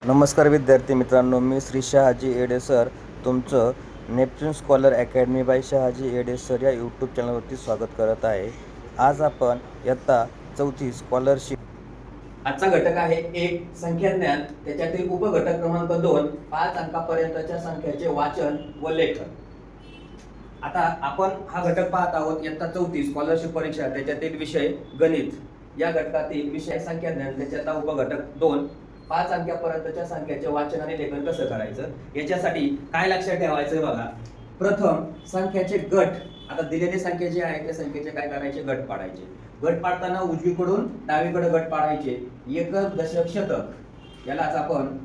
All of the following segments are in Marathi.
नमस्कार विद्यार्थी मित्रांनो, मी श्री शहाजी येडे सर तुमचं Neptune scholar academy by Shahaji Yede sir या यूट्यूब चॅनलवरती स्वागत करत आहे. आज आपण इयत्ता 4थी स्कॉलरशिप आजचा घटक आहे एक संख्याज्ञान, त्याच्यातील उपघटक क्रमांक 2 5 अंकापर्यंतच्या संख्येचे वाचन व लेखन. आता आपण हा घटक पाहत आहोत इयत्ता 4थी स्कॉलरशिप परीक्षा, त्याच्यातील विषय गणित. या घटकातील विषय संख्याज्ञान, त्याच्यातला उपघटक 2 5 अंकापर्यंतच्या संख्येचे वाचन आणि लेखन कसं करायचं. याच्यासाठी काय लक्षात ठेवायचं बघा. प्रथम संख्याचे गट, आता दिलेली संख्या जी आहे त्या संख्येचे काय करायचे, गट पाडायचे. गट पाडताना उजवीकडून डावीकडे गट पाडायचे. एकक दशक शतक यालाच आपण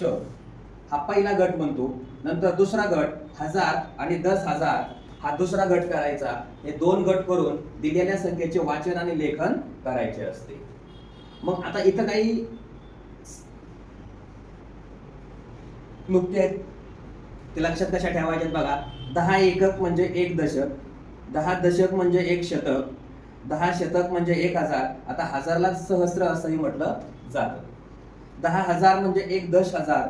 श हा पहिला गट म्हणतो. नंतर दुसरा गट हजार आणि 10,000 हा दुसरा गट करायचा. हे दोन गट करून दिलेल्या संख्येचे वाचन आणि लेखन करायचे असते. मग आता इथं काही नुकते ते लक्षात कशा ठेवायचे बघा. 10 एकक म्हणजे 1 दशक, 10 दशक म्हणजे 1 शतक, 10 शतक म्हणजे 1000. आता हजारला सहस्त्र असंही म्हटलं जातं. 10,000 म्हणजे 1 दशहजार,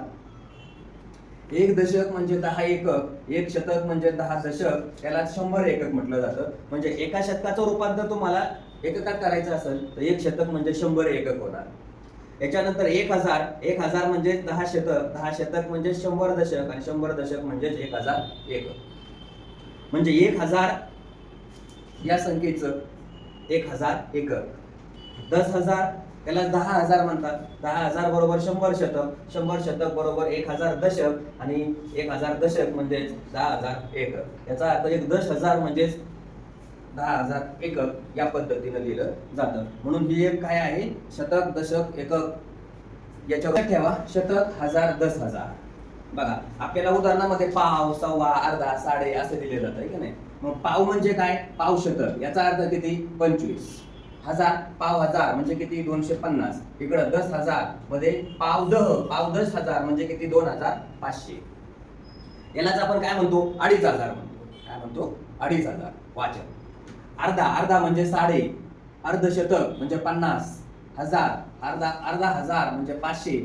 1 दशक म्हणजे 10 एकक, 1 शतक म्हणजे 10 दशक, त्याला 100 एकक म्हटलं जातं. म्हणजे एका शतकाचं रूपांतर तुम्हाला एककात करायचं असेल तर 1 शतक म्हणजे 100 एकक होणार. याच्यानंतर 1000 म्हणजे 10 शतक, 10 शतक म्हणजे 100 दशक आणि 100 दशक म्हणजे 1000 एकक. म्हणजे 1000 या संख्येचं 1000 एकक. 10,000 त्याला 10,000 म्हणतात. 10,000 बरोबर 100 शतक, 100 शतक बरोबर 1000 दशक आणि 1000 दशक म्हणजे 10,000 एकक. याचा अर्थ 1 दशहजार म्हणजे 10,000 एकक या पद्धतीने लिहिलं जातं. म्हणून ही एक काय आहे, शतक दशक एकक याच्यावर ठेवा. शतक, हजार, 10,000. बघा आपल्याला उदाहरणामध्ये पाव, सव्वा, अर्धा, साडे असं दिले जातं आहे की नाही. मग पाव म्हणजे काय, पाव शतक याचा अर्थ किती, 25. हजार, पाव हजार म्हणजे किती, 250. इकडं 10,000 मध्ये पाव 10,000 म्हणजे किती, 2,500. यालाच आपण काय म्हणतो, 2,500 म्हणतो. काय म्हणतो, 2,500 वाचन. अर्धा म्हणजे साडे, अर्धशतक म्हणजे 50. हजार, अर्धा हजार म्हणजे 500.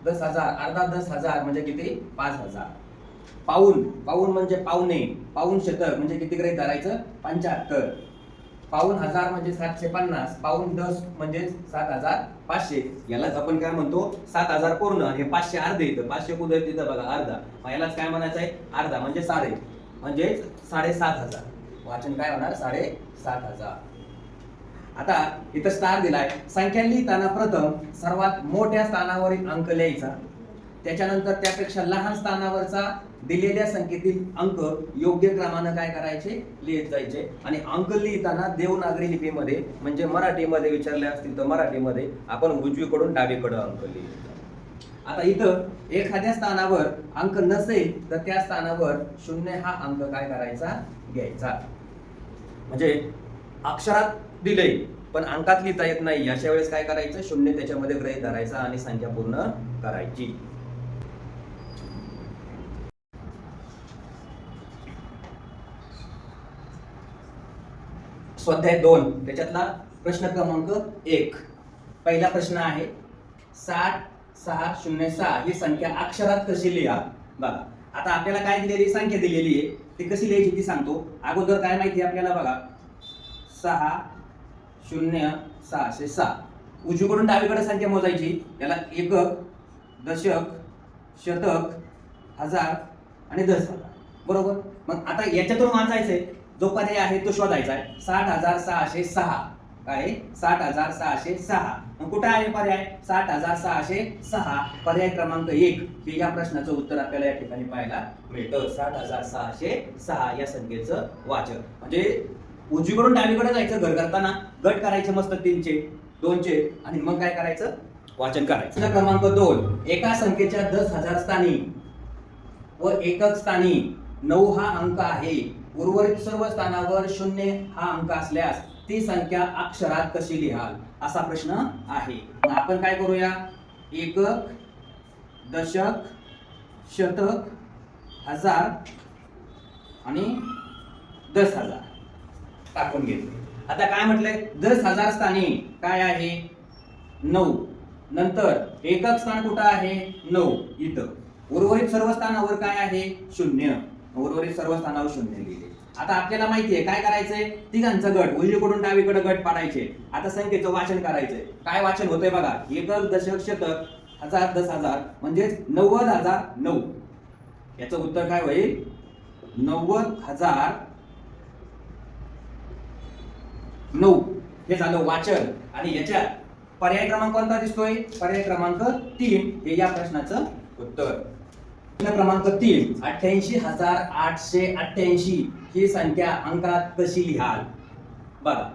10,000, अर्धा 10,000 म्हणजे किती, 5,000. पाऊण म्हणजे पावणे, पाऊण शतक म्हणजे किती गृहीत धरायचं, 75. पाऊण हजार म्हणजे 750. पाऊण 10 म्हणजे 7,500. यालाच आपण काय म्हणतो, 7,000 पूर्ण आणि 500 अर्धे. इथं 500 कुठे तिथं बघा अर्धा. मग यालाच काय म्हणायचं आहे, अर्धा म्हणजे साडे म्हणजे 7,500. वाचन काय होणार, 7,500. आता इथं स्टार दिलाय. संख्या लिहिताना प्रथम सर्वात मोठ्या स्थानावरील अंक लिहायचा. त्याच्यानंतर त्यापेक्षा लहान स्थानावरचा दिलेल्या संख्येतील अंक योग्य क्रमाने काय करायचे, लिहित जायचे. आणि अंक लिहिताना देवनागरी लिपीमध्ये म्हणजे मराठीमध्ये विचारले असतील तर मराठीमध्ये आपण उजवीकडून डावीकडे अंक लिहितो. आता इथं एखाद्या स्थानावर अंक नसेल तर त्या स्थानावर 0 हा अंक काय करायचा, घ्यायचा. म्हणजे अक्षरात दिले पण अंकात लिहिता येत नाही, अशा वेळेस काय करायचं, 0 त्याच्यामध्ये गृहीत धरायचा आणि संख्या पूर्ण करायची. स्वाध्याय 2 त्याच्यातला प्रश्न क्रमांक 1. पहिला प्रश्न आहे, 6,606 ही संख्या अक्षरात कशी लिहा. बघा आता आपल्याला काय दिलेली संख्या दिलेली आहे ती कशी लिहायची ती सांगतो. अगोदर काय माहिती आपल्याला बघा, 6,0,606. उजवीकडून डावीकडे संख्या मोजायची. याला एकक, दशक, शतक, हजार आणि 10,000 बरोबर. मग आता याच्यातून वाचायचंय, जो पर्याय आहे तो शोधायचा आहे. 60,606 काय, 60,606. मग कुठे आहे पर्याय, 60,606 पर्याय क्रमांक 1 हे या प्रश्नाचं उत्तर आपल्याला या ठिकाणी पाहायला मिळतं. 60,606 या संख्येचं वाचन. म्हणजे उजवीकडून डावीकडे जायचं, घर करताना गट करायचे मस्त 3चे 2चे आणि मग काय करायचं, वाचन करायचं. क्रमांक 2, एका संख्येच्या 10,000 स्थानी व एकक स्थानी 9 हा अंक आहे. उर्वरित सर्व स्थानावर 0 हा अंक असल्यास ती संख्या अक्षरात कशी लिहाल, असा प्रश्न आहे. मग आपण काय करूया, एकक, दशक, शतक, हजार आणि 10,000 टाकून घेतले. आता काय म्हटलंय, 10,000 स्थानी काय आहे, 9. नंतर एकक स्थान कुठं आहे 9 इथं. उर्वरित सर्व स्थानावर काय आहे 0. उर्वरित सर्व स्थानावर 0 लिहिले. आता आपल्याला माहितीये काय करायचंय, तिघांचा गट उजवीकडून डावीकडे गट पाडायचे. आता संख्येचं वाचन करायचंय. काय वाचन होतंय बघा, एकक दशक शतक हजार 10,000 म्हणजे 90,009. याचं उत्तर काय होईल 90,009. हे झालं वाचन. आणि याच्यात पर्याय क्रमांक कोणता दिसतोय, पर्याय क्रमांक 3 हे या प्रश्नाचं उत्तर. प्रश्न क्रमांक 3, 88,888 ही संख्या अंकात कशी लिहाल. बघा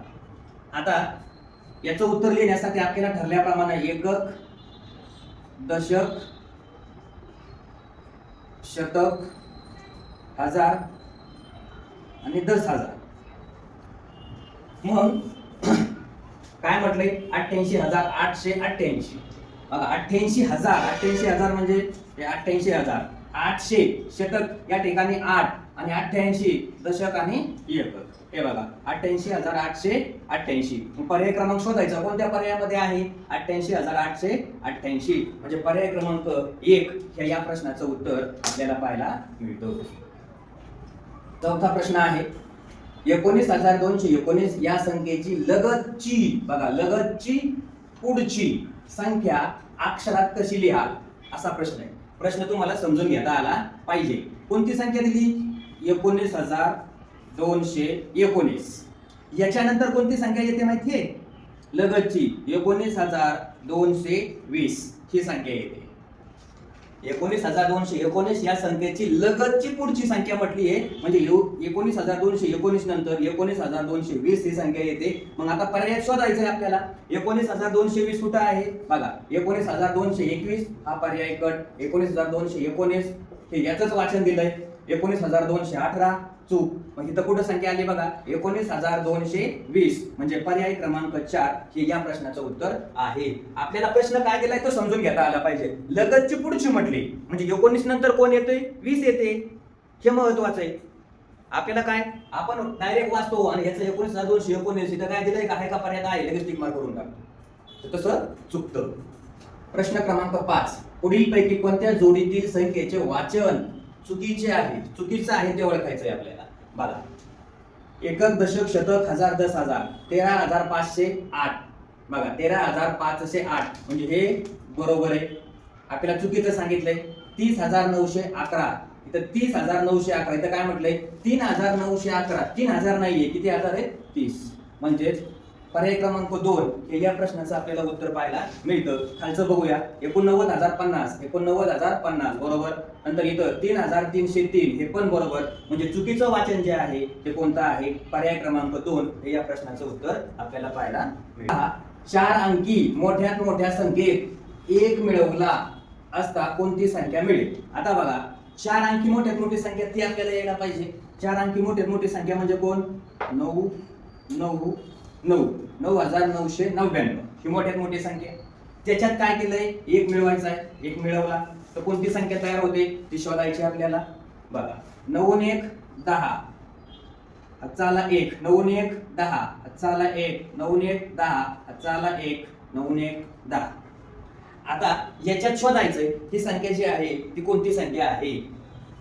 आता याचं उत्तर लिहिण्यासाठी आपल्याला ठरल्याप्रमाणे एकक दशक शतक हजार आणि 10,000. मग काय म्हटलंय 88,888. बघा 88,000 म्हणजे 88,000. 800 शतक या ठिकाणी 8 आणि 88 दशक आणि एकक. हे बघा 88,888. पर्याय क्रमांक शोधायचा कोणत्या पर्यायामध्ये आहे 88,888 म्हणजे पर्याय क्रमांक 1 हे या प्रश्नाचं उत्तर आपल्याला पाहायला मिळतं. चौथा प्रश्न आहे 19,219 या संख्येची लगतची, बघा लगतची पुढची संख्या अक्षरात कशी लिहाल असा प्रश्न आहे. प्रश्न तुम्हाला समजून घेता आला पाहिजे. कोणती संख्या दिली 19,219. याच्यानंतर कोणती संख्या येते माहितीये लगतची 19,220 ही संख्या येते. 19,219 या संख्येची लगतची पुढची संख्या म्हटली आहे म्हणजे 19,219 नंतर 19,220 ही संख्या येते. मग आता पर्याय शोधायचा आहे आपल्याला. 19,220 कुठं आहे बघा 19,221 हा पर्याय कट. 19,219 हे याचंच वाचन दिलंय. 19,218 चूक. मग इथं कुठं संख्या आली बघा 19,220 म्हणजे पर्याय क्रमांक 4 हे या प्रश्नाचं उत्तर आहे. आपल्याला प्रश्न काय दिलाय तो समजून घेता आला पाहिजे. लगतची पुढची म्हटली म्हणजे 19 नंतर कोण येतोय 20 येते. हे महत्वाचं आहे. आपल्याला काय आपण डायरेक्ट वाचतो आणि याचं 19,219 इथं काय दिलंय आहे का पर्याय आहे लगेच टिक मार्क करून टाकतो. तसं चुकतं. प्रश्न क्रमांक 5, पुढील पैकी कोणत्या जोडीतील संख्येचे वाचन चुकीचे आहे, चुकीचं आहे ते ओळखायचंय आपल्याला. बघा एकक दशक शतक हजार 10,000 13,508. बघा 13,508 म्हणजे हे बरोबर आहे. आपल्याला चुकीचं सांगितलंय 30,911. इथं 30,911 इथं काय म्हटलंय 3,911. 3,000 नाहीये किती हजार आहे 30. म्हणजेच पर्याय क्रमांक 2 हे या प्रश्नाचं आपल्याला उत्तर पाहायला मिळतं. खालचं बघूया 89,050. 89,050 बरोबर. नंतर इथं 3,303 हे पण बरोबर. म्हणजे चुकीचं वाचन जे आहे ते कोणतं आहे पर्याय क्रमांक 2 हे या प्रश्नाचं उत्तर आपल्याला पाहायला मिळतं. 4 अंकी मोठ्यात मोठ्या संख्येत 1 मिळवला असता कोणती संख्या मिळेल. आता बघा 4 अंकी मोठ्यात मोठी संख्या ती आपल्याला यायला पाहिजे. 4 अंकी मोठ्यात मोठी संख्या म्हणजे कोण 9 9 9 9,999 ही मोठ्यात मोठी संख्या. त्याच्यात काय केलंय 1 मिळवायचा आहे. 1 मिळवला तर कोणती संख्या तयार होते ती शोधायची आपल्याला. बघा 9 1 10 चाला 1 9 1 10 चाला 1 9 1 10 चाला 1 9 1 10. आता याच्यात शोधायचंय ही संख्या जी आहे ती कोणती संख्या आहे.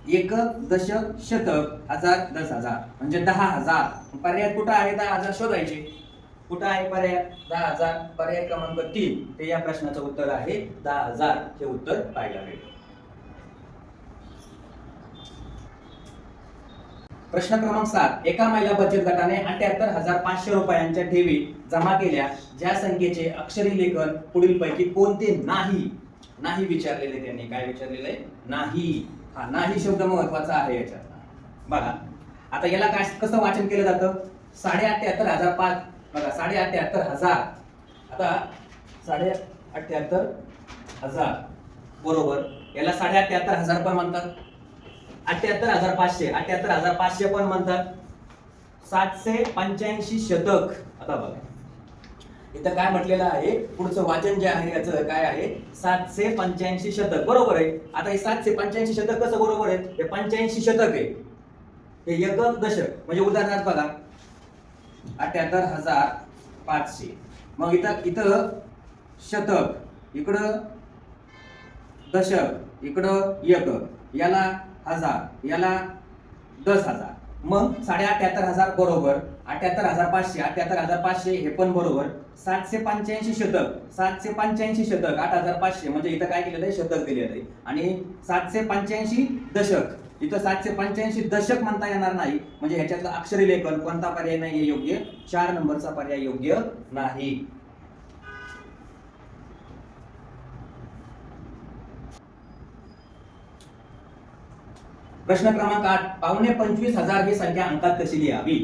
एकक दशक शतक हजार 10,000 म्हणजे 10,000. पर्याय कुठं आहे 10,000 शोधायचे. कुठं आहे पर्याय 10,000. पर्याय क्रमांक 3 हे या प्रश्नाचं उत्तर आहे 10,000 हे उत्तर पाहायला मिळेल. प्रश्न क्रमांक 7, एका महिला बचत गटाने 78,500 रुपयांच्या ठेवी जमा केल्या. ज्या संख्येचे अक्षरी लेखन पुढील पैकी कोणते नाही. नाही विचारलेले त्यांनी. काय विचारलेले नाही. हा नाही शब्द महत्वाचा आहे याच्यात. बघा आता याला काय कसं वाचन केलं जातं 78,500. बघा 78,000. आता 78,000 बरोबर. याला 78,000 पण म्हणतात. 78,500 78,500 पण म्हणतात. 785 शतक. आता बघा इथं काय म्हटलेलं आहे पुढचं वाचन जे आहे याचं काय आहे 785 शतक बरोबर आहे. आता हे 785 शतक कसं बरोबर आहे हे 85 शतक आहे. हे एकक दशक म्हणजे उदाहरणार्थ बघा 78,500. मग इथं शतक इकडं दशक, इकडं एकक, याला हजार, याला 10,000, मग 78,500 बरोबर 78,500, 78,500 हे पण बरोबर 785 शतक, 785 शतक 8,500 म्हणजे इथं काय केलेलं आहे, शतक दिलेलं आहे. आणि 785 दशक, इथं 785 दशक म्हणता येणार नाही, म्हणजे ह्याच्यातलं अक्षरी लेखन कोणता पर्याय नाही योग्य, 4 नंबरचा पर्याय योग्य नाही. प्रश्न क्रमांक 8, 25,000 ही संख्या अंकात कशी लिहावी?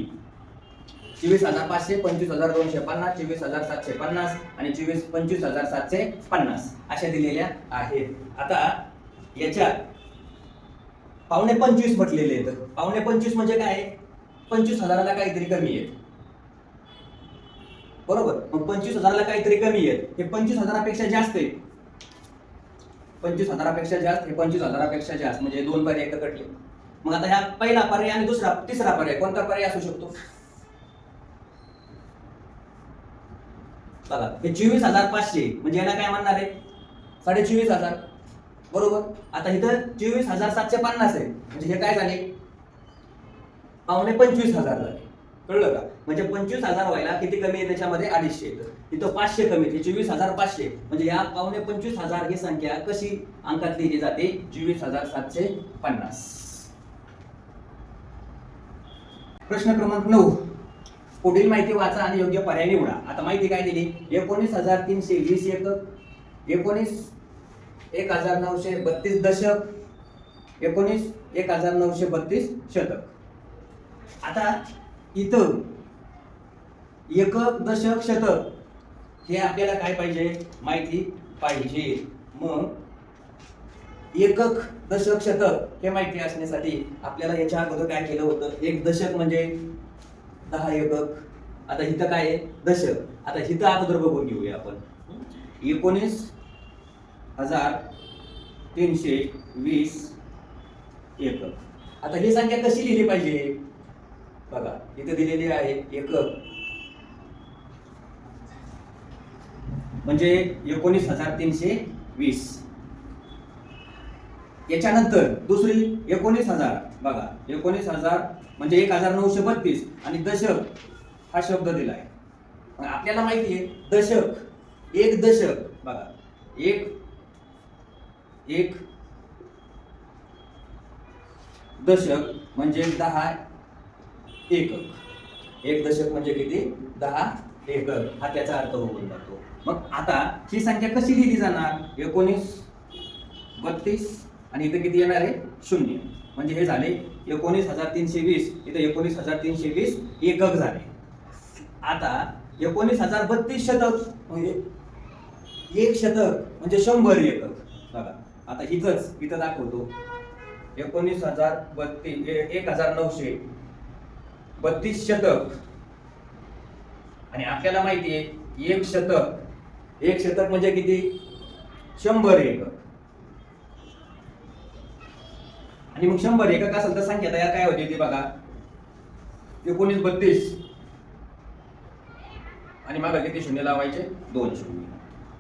24,500, 25,250, 24,750 आणि 25,750 अशा दिलेल्या आहेत. आता याच्या 25 म्हटलेले आहेत. 25 म्हणजे काय, 25,000ला काहीतरी कमी आहेत, बरोबर. मग 25,000ला काहीतरी कमी आहेत, हे 25,000पेक्षा जास्त आहे. 25,000पेक्षा जास्त, हे 25,000पेक्षा जास्त, म्हणजे दोन पर्याय एकत्र कटले. मग आता ह्या पहिला पर्याय आणि तिसरा पर्याय कोणता पर्याय असू शकतो? बघा, हे 24,500 म्हणजे याला काय म्हणणार आहे, 24,500 बरोबर. आता इथं 24,750 आहे, म्हणजे हे काय झाले, 25,000 झाले. कळलं का? म्हणजे 25,000 व्हायला किती कमी आहे त्याच्यामध्ये, 250. इथं 500 कमी, 24,500 म्हणजे या 25,000 ही संख्या कशी अंकात लिहिली जाते, 24,750. प्रश्न क्रमांक 9, पुढील माहिती वाचा आणि योग्य पर्याय निवडा. आता माहिती काय दिली, 19,320 एकक, 1,932 दशक, 1,932 शतक. आता इथं एकक, दशक, शतक हे आपल्याला काय पाहिजे, माहिती पाहिजे. मग एकक, दशक, शतक हे माहिती असण्यासाठी आपल्याला याच्या अगोदर काय केलं होतं, एक दशक म्हणजे 10 एकक. आता इथं काय आहे, दशक. आता इथं अगोदर बघून घेऊया आपण. 19,320 एकक. आता ही संख्या कशी लिहिली पाहिजे, बघा इथे दिलेली आहे एकक म्हणजे 19,320. याच्यानंतर दुसरी 19,000, बघा 19,000 म्हणजे 1,932 आणि दशक हा शब्द दिलाय. आपल्याला माहिती आहे दशक, एक दशक, बघा एक दशक म्हणजे 10 एकक. एक दशक म्हणजे किती, 10 एकक, हा त्याचा अर्थ होऊन जातो. मग आता ही संख्या कशी लिहिली जाणार, 1932 आणि इथे किती येणार आहे, 0, म्हणजे हे झाले 19,320, इथे 19,320 एकक झाले. आता 19,032 शतक म्हणजे एक शतक म्हणजे 100 एकक. बघा आता इथं दाखवतो 1,932 शतक आणि आपल्याला माहिती आहे एक शतक म्हणजे किती, 100 एकक. आणि मग 100 एकक असेल तर संख्या तयार काय होती ती बघा, 1932 आणि मागे किती शून्य लावायचे, 2 शून्य.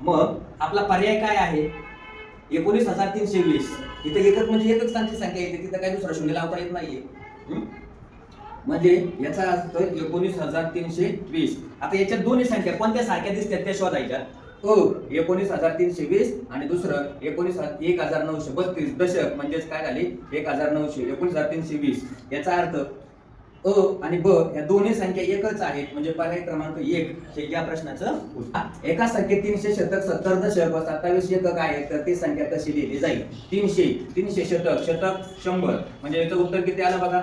मग आपला पर्याय काय आहे, 19,320. इथे एकक म्हणजे एकच संख्या येते, तिथं काही दुसरा शून्य लावता येत नाहीये. म्हणजे याचा अर्थ 19,320. आता याच्यात दोन्ही संख्या कोणत्या सारख्या दिसतात त्या शोधायच्या. 19,320 आणि दुसरं 1,932 दशक म्हणजेच काय झाले 19,320. याचा अर्थ अ आणि ब या दोन्ही संख्या एकच आहेत, म्हणजे पर्याय क्रमांक 1 हे या प्रश्नाचं उत्तर. एका संख्येत 300 शतक, 70 दशक व 27 एकक आहे, तर ती संख्या कशी लिहिली जाईल. 300 शतक 100 म्हणजे याचं उत्तर किती आलं बघा,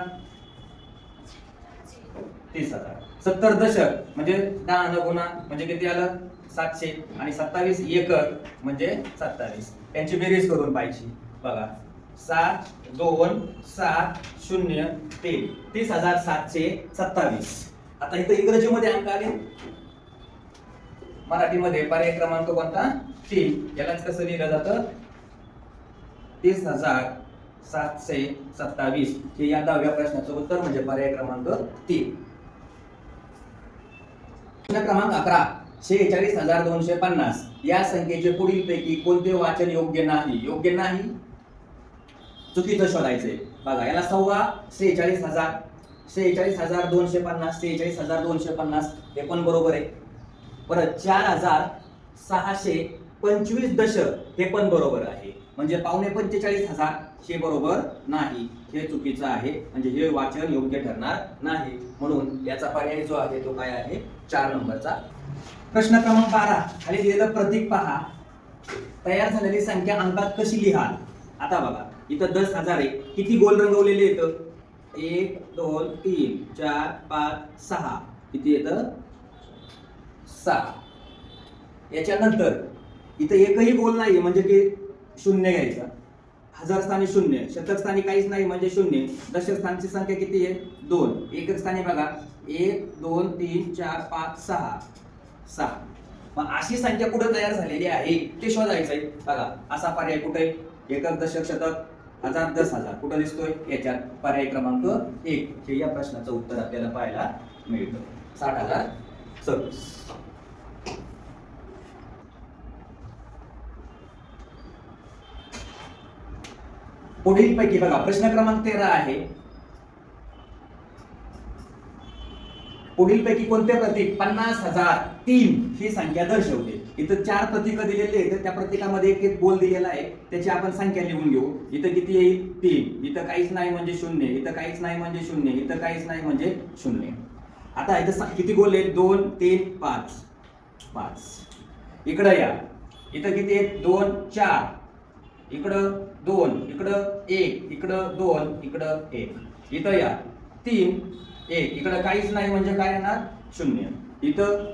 30,000. 70 दशक म्हणजे 10 न गुणा म्हणजे किती आलं, 700 आणि 27 एकक म्हणजे 27. त्यांची बेरीज करून पाहिजे. बघा 7 2 7 0 3 30,727. आता इथं इंग्रजीमध्ये अंक आले, मराठीमध्ये पर्याय क्रमांक कोणता, 3. यालाच कसं लिहिलं जातं, 30,727 हे या 10व्या प्रश्नाचं उत्तर म्हणजे पर्याय क्रमांक 3. प्रश्न क्रमांक 11, 46,250 या संख्येचे पुढीलपैकी कोणते वाचन योग्य नाही? योग्य नाही चुकीचं शोधायचंय. बघा याला सव्वा 46,000, 46,250, 46,250 हे पण बरोबर आहे. परत 4,625 दशक हे पण बरोबर आहे. म्हणजे पावणे 45,000 हे बरोबर नाही, हे चुकीचं आहे. म्हणजे हे वाचन योग्य ठरणार नाही. म्हणून याचा पर्याय जो आहे तो काय आहे? 4 नंबरचा. प्रश्न क्रमांक 12 खाली दिलेलं प्रतीक पहा. तयार झालेली संख्या अंकात कशी लिहाल? आता बघा इथं 10,000 आहे. किती गोल रंगवलेले येतं? 1 2 3 4 5 6. किती येतं? 6. याच्यानंतर इथं एकही गोल नाही म्हणजे की शून्य घ्यायचा. हजार स्थानी शून्य, शतक स्थानी काहीच नाही म्हणजे शून्य. दशक स्थानची संख्या किती आहे? 2. एकक स्थानी बघा 1 2 3 4 5 6. 6. मग अशी संख्या कुठे तयार झालेली आहे ते शोधायचंय. बघा असा पर्याय कुठे? एकक दशक शतक हजार 10,000 कुठं दिसतोय? याच्यात पर्याय क्रमांक 1 हे या प्रश्नाचं उत्तर आपल्याला पाहायला मिळतं. 60,026. पुढील पैकी बघा प्रश्न क्रमांक 13 आहे. पुढील पैकी कोणते प्रतीक 50,003 ही संख्या दर्शवते? इथं 4 प्रतीक दिलेले आहेत. त्या प्रतीकामध्ये एक एक गोल दिलेला आहे. त्याची आपण संख्या लिहून घेऊ. इथं किती येईल? 3. इथं काहीच नाही म्हणजे 0. इथं काहीच नाही म्हणजे 0. इथं काहीच नाही म्हणजे 0. आता इथं किती गोल आहेत? 2 3 5. 5. इकडं या. इथं किती आहेत? 2 4. इकडं 2, इकडं 1, इकडं 2, इकडं 1. इथं या 3 1. इकडं काहीच नाही म्हणजे काय येणार? 0. इथं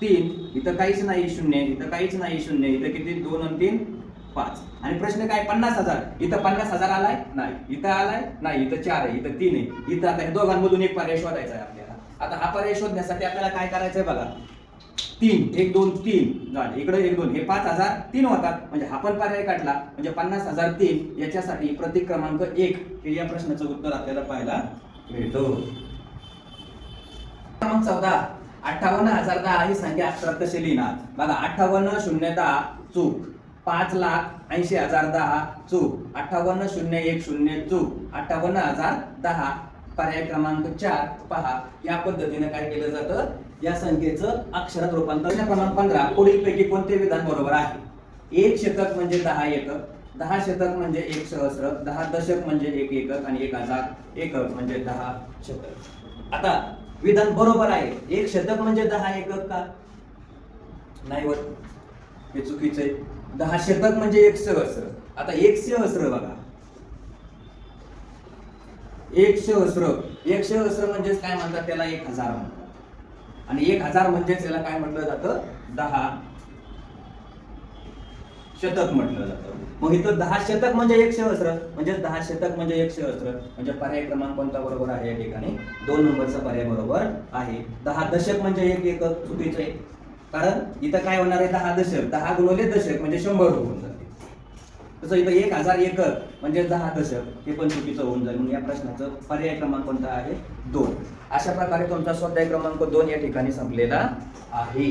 3, इथं काहीच नाही 0. इथं काहीच नाही 0. इथं किती? 2 आणि 3 5. आणि प्रश्न काय? 50,000. इथं 50,000 आलाय? नाही. इथं आलाय? नाही. इथं 4 आहे. इथं 3 आहे. इथं आता हे दोघांमधून एक पर्याय शोधायचा आहे आपल्याला. आता हा पर्याय शोधण्यासाठी आपल्याला काय करायचंय बघा. 3 1 2 3 झाले. इकडे 1 2 हे 5,003 होतात. म्हणजे हा पण पर्याय काढला म्हणजे 50,003. याच्यासाठी प्रतीक क्रमांक 1 हे या प्रश्नाचं उत्तर आपल्याला पाहायला मिळतो. क्रमांक 14 58,010 ही संख्या अक्षरात कशी लिहिणार? बघा 58 0 10 चूक. 5,80,010 चूक. 58 0 1 0 चूक. 58,010 पर्याय क्रमांक 4 पहा. या पद्धतीने काय केलं जातं? या संख्येचं अक्षरात रूपांतर. प्रश्न क्रमांक 15 पुढील पैकी कोणते विधान बरोबर आहे? 1 शतक म्हणजे 10 एकक, 10 शतक म्हणजे 1 सहस्र, 10 दशक म्हणजे 1 एकक आणि 1000 एकक म्हणजे 10 शतक. आता विधान बरोबर आहे. 1 शतक म्हणजे 10 एकक का? नाही वर हे चुकीचं आहे. 10 शतक म्हणजे 1 सहस्र. आता 1 सहस्र बघा. 1 सहस्र म्हणजे काय म्हणतात? त्याला 1000 म्हणतात. आणि 1000 म्हणजे त्याला काय म्हटलं जातं? 10 शतक म्हटलं जातं. मग इथं 10 शतक म्हणजे 1 सहस्र म्हणजे 10 शतक म्हणजे 1 सहस्र म्हणजे पर्याय क्रमांक कोणता बरोबर आहे? या ठिकाणी 2 नंबरचा पर्याय बरोबर आहे. 10 दशक म्हणजे 1 एकक चुकीचं आहे. कारण इथं काय होणार आहे? 10 दशक. 10 गुणिले दशक म्हणजे 100 होऊन जाते. तसं इथं 1000 एकक म्हणजे 10 दशक हे पण चुकीचं होऊन जाईल. म्हणून या प्रश्नाचं पर्याय क्रमांक कोणता आहे? 2. अशा प्रकारे तुमचा स्वाध्याय क्रमांक 2 या ठिकाणी संपलेला आहे.